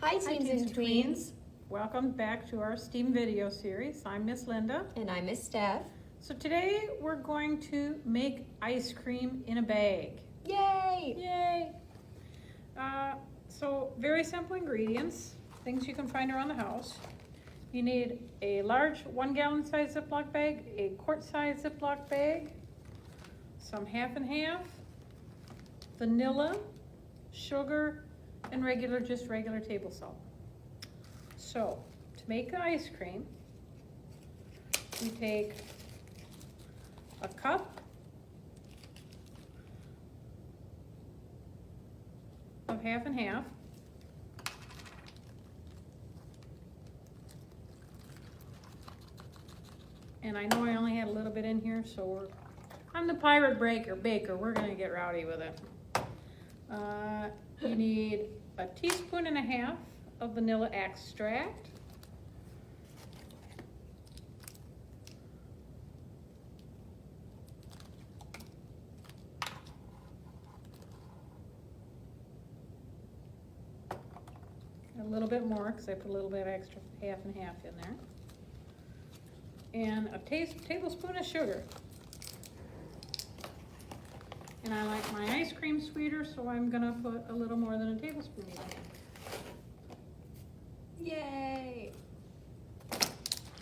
Hi, teens and tweens. Welcome back to our STEAM video series. I'm Miss Linda. And I'm Miss Steph. So today we're going to make ice cream in a bag. Yay! Yay! So very simple ingredients, things you can find around the house. You need a large 1 gallon size Ziploc bag, a quart size Ziploc bag, some half and half, vanilla, sugar, and just regular table salt. So, to make the ice cream, you take a cup of half and half, and I know I only had a little bit in here, so I'm the pirate baker, we're gonna get rowdy with it. You need a teaspoon and a half of vanilla extract, a little bit more because I put a little bit extra half and half in there, and a tablespoon of sugar. And I like my ice cream sweeter, so I'm gonna put a little more than a tablespoon in there. Yay!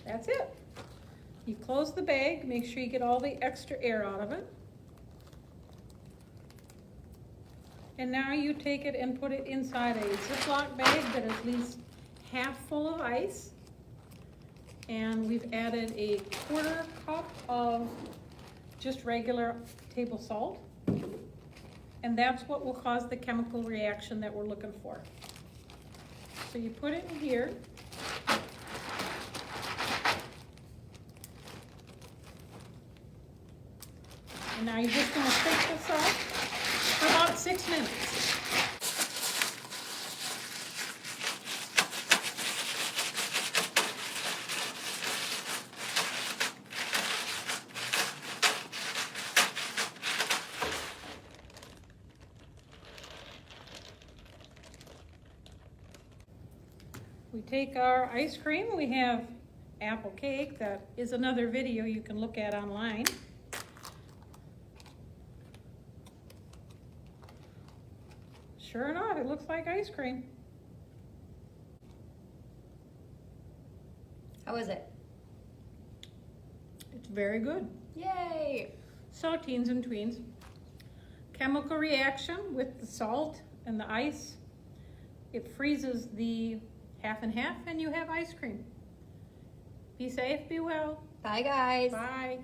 That's it. You close the bag, make sure you get all the extra air out of it. And now you take it and put it inside a Ziploc bag that is at least half full of ice. And we've added a 1/4 cup of just regular table salt. And that's what will cause the chemical reaction that we're looking for. So you put it in here. And now you're just going to shake this up for about 6 minutes. We take our ice cream, we have apple cake, that is another video you can look at online. Sure enough, it looks like ice cream. How is it? It's very good. Yay! So, teens and tweens, chemical reaction with the salt and the ice, it freezes the half and half, and you have ice cream. Be safe, be well. Bye, guys. Bye.